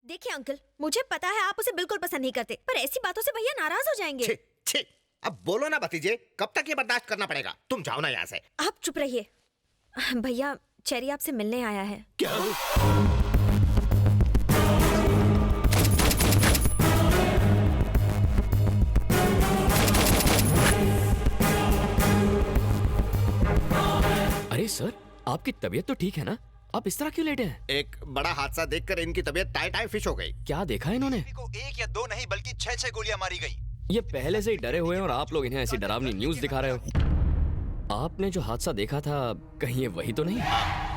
देखिए अंकल, मुझे पता है आप उसे बिल्कुल पसंद नहीं करते, पर ऐसी बातों से भैया नाराज हो जाएंगे। छी, छी, अब बोलो ना भतीजे, कब तक ये बर्दाश्त करना पड़ेगा? तुम जाओ ना यहाँ से। आप चुप रहिए। भैया, चेरी आपसे मिलने आया है। क्या? अरे सर, आपकी तबीयत तो ठीक है ना? आप इस तरह क्यों लेटे हैं? एक बड़ा हादसा देखकर इनकी तबीयत टाई टाई फिश हो गई। क्या देखा इन्होंने? को एक या दो नहीं बल्कि 6 गोलियां मारी गई। ये पहले से ही डरे हुए हैं और आप लोग इन्हें ऐसी डरावनी न्यूज़ दिखा रहे हो। आपने जो हादसा देखा था, कहीं ये वही तो नहीं?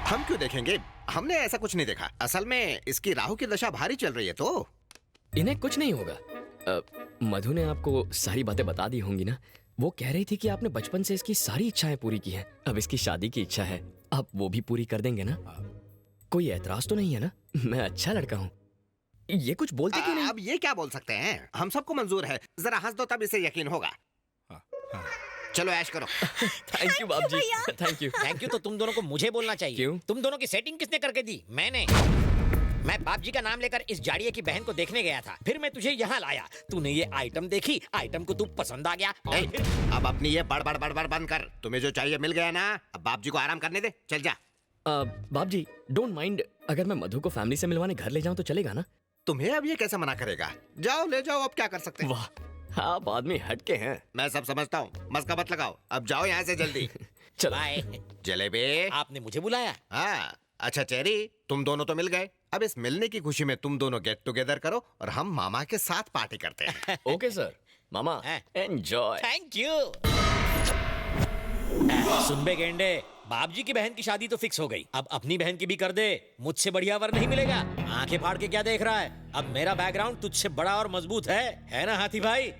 हम क्यों देखेंगे? हमने ऐसा कुछ नहीं देखा। असल में इसकी राहु की दशा भारी चल रही है तो इन्हें कुछ नहीं होगा। मधु ने आपको सारी बातें बता दी होंगी ना? वो कह रही थी कि आपने बचपन से इसकी सारी इच्छाएं पूरी की हैं। अब इसकी शादी की इच्छा है, आप वो भी पूरी कर देंगे ना? कोई ऐतराज तो नहीं है ना? मैं अच्छा लड़का हूँ। ये कुछ बोलते क्यों नहीं? अब ये क्या बोल सकते हैं? हम सबको मंजूर है। जरा हंस दो तब इसे यकीन होगा। चलो ऐश करो। थैंक यू बाप जी, थैंक यू। थैंक यू तो तुम दोनों को मुझे बोलना चाहिए। क्यों? तुम दोनों की सेटिंग किसने करके दी? मैंने। मैं बाप जी का नाम लेकर इस जाड़िए की बहन को देखने गया था, फिर मैं तुझे यहाँ लाया। तूने ये आइटम देखी, आइटम को तू पसंद आ गया और फिर... अब अपनी ये बड़ बंद कर। तुम्हें जो चाहिए मिल गया ना, अब बाप जी को आराम करने दे। चल जा। बाप जी, डोंट माइंड अगर मैं मधु को फैमिली से मिलवाने घर ले जाऊं तो चलेगा ना? तुम्हें अब ये कैसे मना करेगा? जाओ ले जाओ, अब क्या कर सकते हैं? वाह, आप आदमी हटके हैं। मैं सब समझता हूँ, मस्का मत लगाओ। अब जाओ यहाँ से जल्दी। चलो। बाय। जलेबी। आपने मुझे बुलाया? हाँ, अच्छा चेरी, तुम दोनों तो मिल गए। अब इस मिलने की खुशी में तुम दोनों गेट टुगेदर करो और हम मामा के साथ पार्टी करते हैं। Okay sir. मामा, एंजॉय। Thank you. सुन बे गेंडे, बाप जी की बहन की शादी तो फिक्स हो गई, अब अपनी बहन की भी कर दे। मुझसे बढ़िया वर नहीं मिलेगा। आंखें फाड़ के क्या देख रहा है? अब मेरा बैकग्राउंड तुझसे बड़ा और मजबूत है ना हाथी भाई?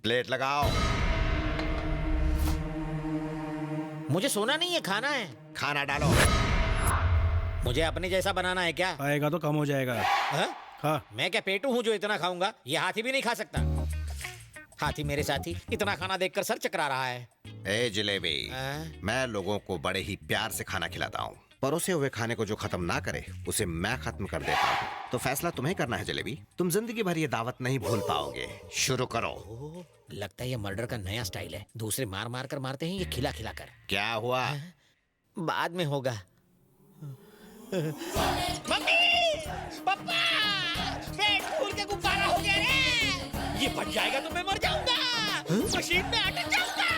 प्लेट लगाओ। मुझे सोना नहीं है, खाना है। खाना डालो। मुझे अपने जैसा बनाना है क्या? आएगा तो कम हो जाएगा। हा? हाँ। मैं क्या पेटू हूँ जो इतना खाऊंगा? ये हाथी भी नहीं खा सकता। हाथी मेरे साथी इतना खाना देखकर सर चकरा रहा है। ए जलेबी, मैं लोगों को बड़े ही प्यार से खाना खिलाता हूँ। परोसे हुए खाने को जो खत्म ना करे उसे मैं खत्म कर देता हूँ। तो फैसला तुम्हें करना है जलेबी। तुम जिंदगी भर ये दावत नहीं भूल पाओगे। शुरू करो। लगता है ये मर्डर का नया स्टाइल है। दूसरे मार मार कर मारते हैं, ये खिला खिला कर। क्या हुआ? बाद में होगा। मम्मी, पापा, पेट फूल के गुब्बारा हो गया रे। ये फट जाएगा तो मैं मर जाऊंगा। मशीन में अटक जाऊंगा।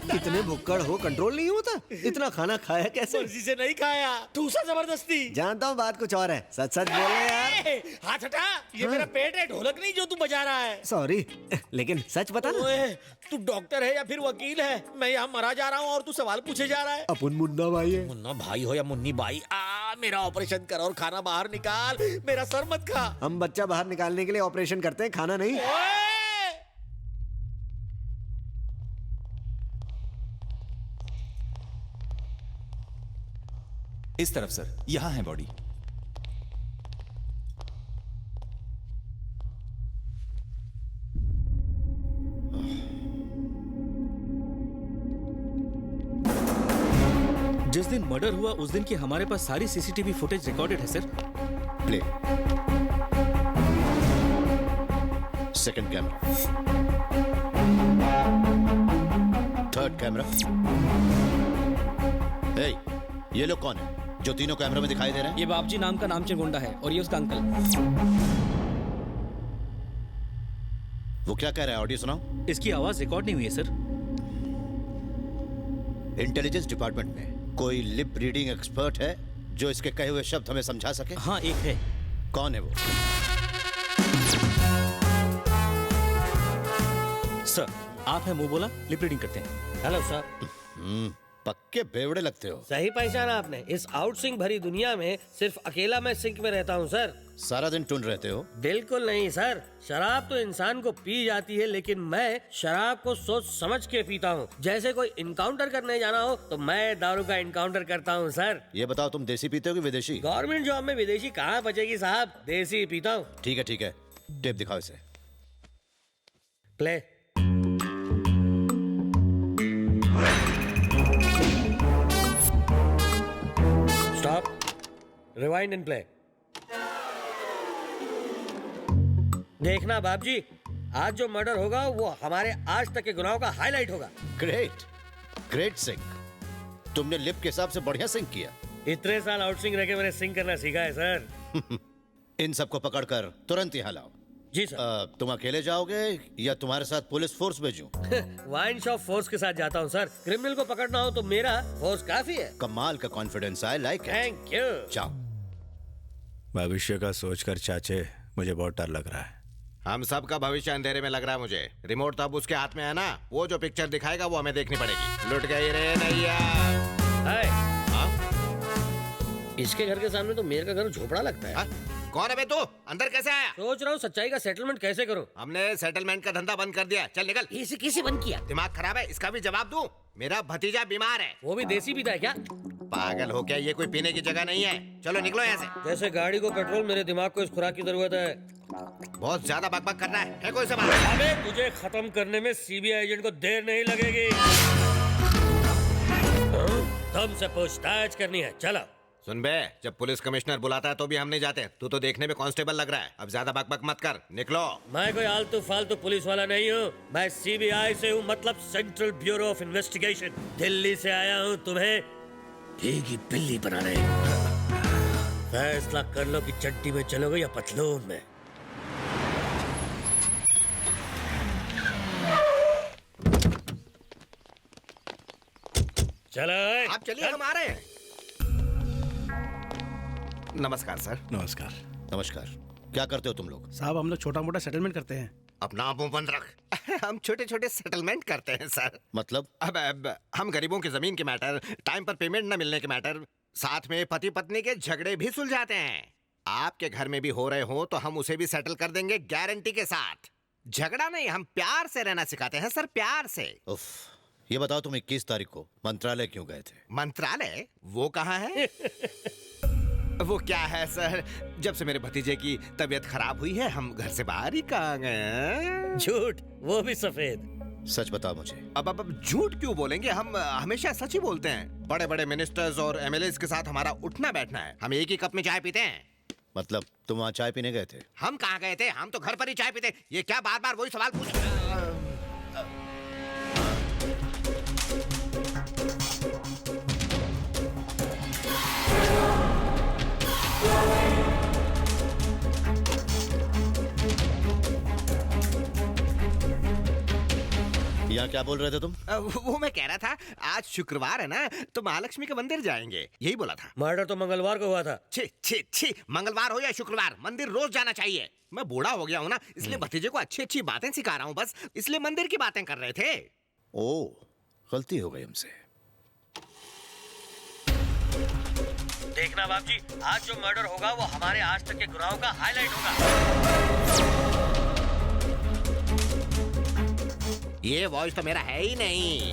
इतने भुक्कड़ हो, कंट्रोल नहीं होता? इतना खाना खाया कैसे? मर्जी से नहीं खाया, ठूसा जबरदस्ती। जानता हूँ बात कुछ और है, सच सच बोल रहे यार। हाथ हटा, ये मेरा पेट है, ढोलक नहीं जो तू बजा रहा है। सॉरी, लेकिन सच बता ना। ओए, तू डॉक्टर है या फिर वकील है? मैं यहाँ मरा जा रहा हूँ और तू सवाल पूछे जा रहा है। अपन मुन्ना भाई है। मुन्ना भाई हो या मुन्नी बाई, मेरा ऑपरेशन कर और खाना बाहर निकाल। मेरा सर मत खा। हम बच्चा बाहर निकालने के लिए ऑपरेशन करते हैं, खाना नहीं। इस तरफ सर, यहाँ है बॉडी। जिस दिन मर्डर हुआ उस दिन की हमारे पास सारी सीसीटीवी फुटेज रिकॉर्डेड है sir. Play. Second camera, third camera. ए, ये लोग कौन है जो तीनों कैमरे में दिखाई दे रहे हैं? ये बापजी नाम का नामचीन गुंडा है और ये उसका अंकल। वो क्या कह रहा है? ऑडियो सुनाओ। इसकी आवाज रिकॉर्ड नहीं हुई है सर। इंटेलिजेंस डिपार्टमेंट में कोई लिप रीडिंग एक्सपर्ट है जो इसके कहे हुए शब्द हमें समझा सके? हाँ, एक है। कौन है वो? सर, आप है मुंह बोला, लिप रीडिंग करते हैं। Hello sir. पक्के बेवड़े लगते हो। सही पहचाना आपने। इस आउटसिंग भरी दुनिया में सिर्फ अकेला मैं सिंक में रहता हूँ सर। सारा दिन टून रहते हो? बिल्कुल नहीं सर, शराब तो इंसान को पी जाती है, लेकिन मैं शराब को सोच समझ के पीता हूँ। जैसे कोई इनकाउंटर करने जाना हो तो मैं दारू का इनकाउंटर करता हूँ सर। ये बताओ, तुम देसी पीते हो कि विदेशी? गवर्नमेंट जॉब में विदेशी कहाँ बचेगी साहब, देसी पीता हूँ। ठीक है, टेप दिखाओ इसे। Play. Stop, rewind and play. देखना बाप जी, आज जो मर्डर होगा वो हमारे आज तक के गुनाहों का हाईलाइट होगा। Great, great sync. तुमने लिप के हिसाब से बढ़िया सिंक किया। इतने साल आउट सिंग रह के मैंने सिंग करना सीखा है सर। इन सबको पकड़कर तुरंत यहाँ लाओ। जी सर। तुम अकेले जाओगे या तुम्हारे साथ पुलिस फोर्स भेजूं? वाइन शॉप फोर्स के साथ जाता हूँ सर। क्रिमिनल को पकड़ना हो तो मेरा फोर्स काफी है। कमाल का confidence, I like it. Thank you. जाओ। भविष्य का सोचकर चाचे मुझे बहुत डर लग रहा है। हम सब का भविष्य अंधेरे में लग रहा है मुझे। रिमोट तो अब उसके हाथ में है ना, वो जो पिक्चर दिखाएगा वो हमें देखनी पड़ेगी। लुट गई रे नैया। हाय, हाँ? इसके घर के सामने तो मेरे का घर झोपड़ा लगता है। हाँ? कौन है बे तू? अंदर कैसे आया? सोच रहा हूँ सच्चाई का सेटलमेंट कैसे करूँ। हमने सेटलमेंट का धंधा बंद कर दिया। चल निकल। इसे किसी बंद किया? दिमाग खराब है, इसका भी जवाब दूं? मेरा भतीजा बीमार है। वो भी देसी पीता है क्या? पागल हो क्या? ये कोई पीने की जगह नहीं है। चलो निकलो यहाँ से। जैसे गाड़ी को पेट्रोल, मेरे दिमाग को इस खुराक की जरूरत है। बहुत ज्यादा बकबक कर रहा है। फेंको इसे बाहर। अबे तुझे खत्म करने में सीबीआई एजेंट को देर नहीं लगेगी। तुमसे पूछताछ करनी है, चलो। सुन बे, जब पुलिस कमिश्नर बुलाता है तो भी हम नहीं जाते। तू तो देखने में कांस्टेबल लग रहा है। अब ज्यादा बकबक मत कर, निकलो। मैं कोई आलतू फालतू पुलिस वाला नहीं हूँ। मैं सीबीआई से हूँ, मतलब central bureau of investigation. Delhi से आया हूँ तुम्हें भीगी बिल्ली बनाने। फैसला कर लो कि चड्डी में चलोगे या पतलून में। चलो आप चलिए, हम आ रहे हैं। नमस्कार सर। नमस्कार नमस्कार। क्या करते हो तुम लोग? साहब हम लोग छोटा मोटा सेटलमेंट करते हैं। अपना मुंह बंद रख। हम छोटे छोटे सेटलमेंट करते हैं सर। मतलब? अब हम गरीबों की जमीन के मैटर, टाइम पर पेमेंट न मिलने के मैटर, साथ में पति पत्नी के झगड़े भी सुलझाते हैं। आपके घर में भी हो रहे हो तो हम उसे भी सेटल कर देंगे, गारंटी के साथ। झगड़ा नहीं, हम प्यार से रहना सिखाते हैं सर, प्यार से। उफ, ये बताओ तुम 21 तारीख को मंत्रालय क्यों गए थे? मंत्रालय? वो कहाँ है? वो क्या है सर, जब से मेरे भतीजे की तबीयत खराब हुई है हम घर से बाहर ही कहाँ गए। झूठ, वो भी सफेद। सच बताओ मुझे। अब झूठ क्यों बोलेंगे? हम हमेशा सच ही बोलते हैं। बड़े बड़े मिनिस्टर्स और एमएलएस के साथ हमारा उठना बैठना है। हम एक ही कप में चाय पीते हैं। मतलब तुम वहाँ चाय पीने गए थे? हम कहाँ गए थे? हम तो घर पर ही चाय पीते। ये क्या बार बार वही सवाल पूछ? यहाँ क्या बोल रहे थे तुम? वो मैं कह रहा था आज शुक्रवार है ना, तो महालक्ष्मी के मंदिर जाएंगे, यही बोला था। मर्डर तो मंगलवार को हुआ था। छी छी छी, मंगलवार हो या शुक्रवार, मंदिर रोज जाना चाहिए। मैं बूढ़ा हो गया हूँ ना, इसलिए भतीजे को अच्छी अच्छी बातें सिखा रहा हूँ बस, इसलिए मंदिर की बातें कर रहे थे। ओह, गलती हो गई हमसे। देखना बाप जी, आज जो मर्डर होगा वो हमारे आज तक के गुनाहों का हाईलाइट होगा। ये वॉइस तो मेरा है ही नहीं।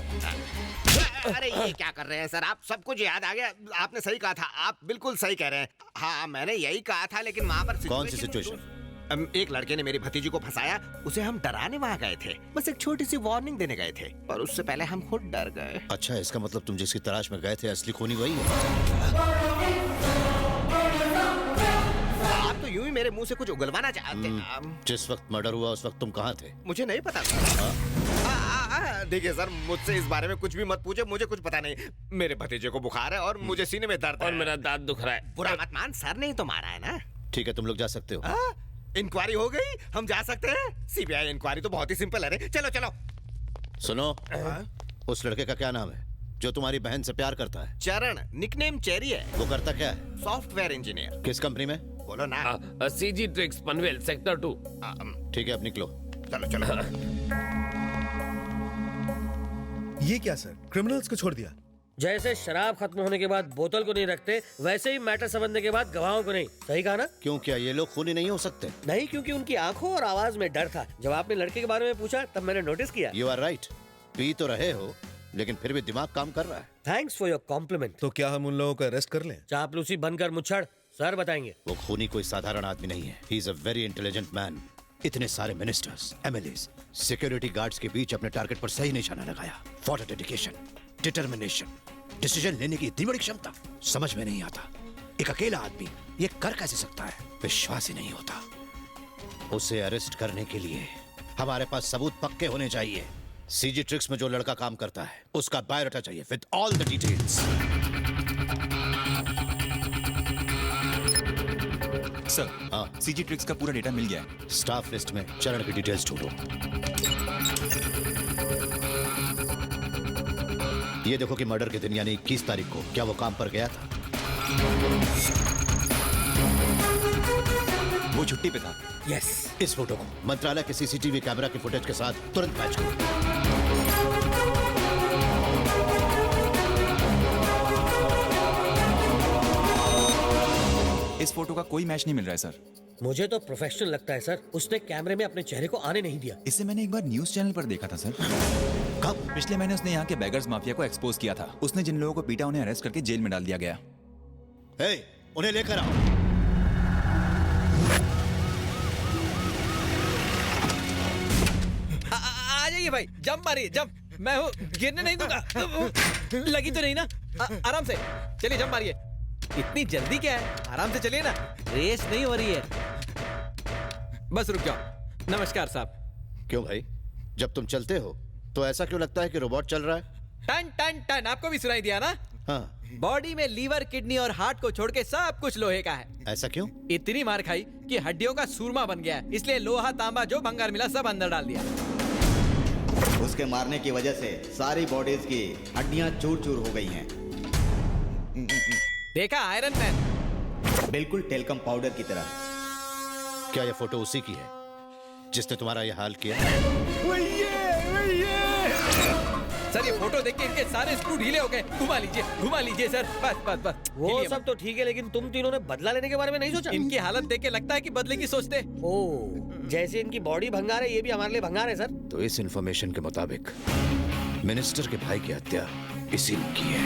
अरे ये क्या कर रहे हैं सर आप? सब कुछ याद आ गया। आपने सही कहा था, आप बिल्कुल सही कह रहे हैं। हाँ मैंने यही कहा था, लेकिन वहाँ पर कौन सी सिचुएशन? एक लड़के ने मेरी भतीजी को फंसाया, उसे हम डराने वहाँ गए थे। बस एक छोटी सी वार्निंग देने गए थे, पर उससे पहले हम खुद डर गए। अच्छा, इसका मतलब तुम जिसकी तलाश में गए थे असली खूनी वही है? आप तो यूं ही मेरे मुंह से कुछ उगलवाना चाहते हैं। जिस वक्त मर्डर हुआ उस वक्त तुम कहाँ थे? मुझे नहीं पता। देखिए सर, मुझसे इस बारे में कुछ भी मत पूछे, मुझे कुछ पता नहीं। मेरे भतीजे को बुखार है और मुझे सीने में दर्द है। और मेरा दांत दुख रहा है। बुरा मत मान, सर ने ही तो मारा है ना। ठीक है, तुम लोग जा सकते हो। इंक्वायरी हो गई, हम जा सकते हैं। सीबीआई इंक्वायरी तो बहुत ही सिंपल है रे। चलो चलो। सुनो, उस लड़के का क्या नाम है जो तुम्हारी बहन से प्यार करता है? चरण, निकनेम चेरी है। वो करता क्या है? Software engineer. किस कंपनी में? बोलो ना। CG tricks Panvel sector 2। ठीक है, अब निकलो। चलो चलो। ये क्या सर, क्रिमिनल्स को छोड़ दिया? जैसे शराब खत्म होने के बाद बोतल को नहीं रखते, वैसे ही मैटर समझने के बाद गवाहों को नहीं। सही कहा ना? क्यों, क्या ये लोग खूनी नहीं हो सकते? नहीं, क्योंकि उनकी आंखों और आवाज में डर था। जब आपने लड़के के बारे में पूछा तब मैंने नोटिस किया। You are right. पी तो रहे हो लेकिन फिर भी दिमाग काम कर रहा है। Thanks for your compliment. तो क्या हम उन लोगों को अरेस्ट कर लें? चापलूसी बनकर मुच्छड़, सर बताएंगे। वो खूनी कोई साधारण आदमी नहीं है। He is a very intelligent man. इतने सारे मिनिस्टर्स, एमएलएस, सिक्योरिटी गार्ड्स के बीच अपने टारगेट पर सही निशाना लगाया। For a dedication, determination, decision लेने की इतनी बड़ी क्षमता समझ में नहीं आता। एक अकेला आदमी ये कर कैसे सकता है? विश्वास ही नहीं होता। उसे अरेस्ट करने के लिए हमारे पास सबूत पक्के होने चाहिए। सीजी ट्रिक्स में जो लड़का काम करता है उसका बायोडाटा चाहिए with all the details. Sir, CG tricks का पूरा डेटा मिल गया है। स्टाफ लिस्ट में चरण की डिटेल्स ढूंढो। ये देखो कि मर्डर के दिन यानी 21 तारीख को क्या वो काम पर गया था? वो छुट्टी पे था। यस। इस फोटो को मंत्रालय के सीसीटीवी कैमरा के फुटेज के साथ तुरंत मैच करो। इस फोटो का कोई मैच नहीं मिल रहा है सर। मुझे तो प्रोफेशनल लगता है सर, उसने कैमरे में अपने चेहरे को आने नहीं दिया। इसे मैंने एक बार न्यूज चैनल पर देखा था सर। कब? पिछले महीने उसने यहाँ के बेगर्स माफिया को एक्सपोज किया था। उसने जिन लोगों को पीटा उन्हें अरेस्ट करके जेल में डाल दिया गया। उन्हें लेकर आओ। आ जाइए भाई, जंप मारिए, जंप। मैं हूँ, गिरने नहीं दूंगा। लगी तो नहीं ना? आराम से चलिए, जंप मारिए। इतनी जल्दी क्या है, आराम से चलिए ना, रेस नहीं हो रही है। बस रुक जाओ। नमस्कार साहब। क्यों भाई, जब तुम चलते हो तो ऐसा क्यों लगता है कि रोबोट चल रहा है? टन टन टन, आपको भी सुनाई दिया ना? हाँ। बॉडी में लीवर, किडनी और हार्ट को छोड़ के सब कुछ लोहे का है। ऐसा क्यों? इतनी मार खाई कि हड्डियों का सूरमा बन गया है, इसलिए लोहा तांबा जो भंगार मिला सब अंदर डाल दिया। उसके मारने की वजह से सारी बॉडीज की हड्डियां चूर चूर हो गई हैं। देखा आयरन मैन? बिल्कुल टेलकम पाउडर की तरह। क्या यह फोटो उसी की है जिसने तुम्हारा यह हाल किया? सर, ये फोटो देख के इनके सारे स्क्रू ढीले हो गए। घुमा लीजिए सर, बस बस बस। वो सब तो ठीक है, लेकिन तुम तीनों ने बदला लेने के बारे में नहीं सोचा? इनकी हालत देख के लगता है कि बदले की सोचते। ओ, जैसे इनकी बॉडी भंगार है, ये भी हमारे लिए भंगार है सर। तो इस इंफॉर्मेशन के मुताबिक मिनिस्टर के भाई की हत्या इसी ने की है।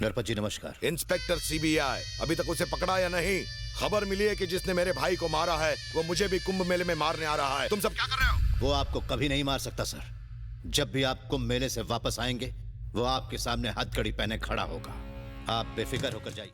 नरपत जी नमस्कार। इंस्पेक्टर सीबीआई, अभी तक उसे पकड़ा या नहीं? खबर मिली है कि जिसने मेरे भाई को मारा है वो मुझे भी कुंभ मेले में मारने आ रहा है। तुम सब क्या कर रहे हो? वो आपको कभी नहीं मार सकता सर। जब भी आप कुंभ मेले से वापस आएंगे वो आपके सामने हथकड़ी पहने खड़ा होगा। आप बेफिक्र होकर जाइए।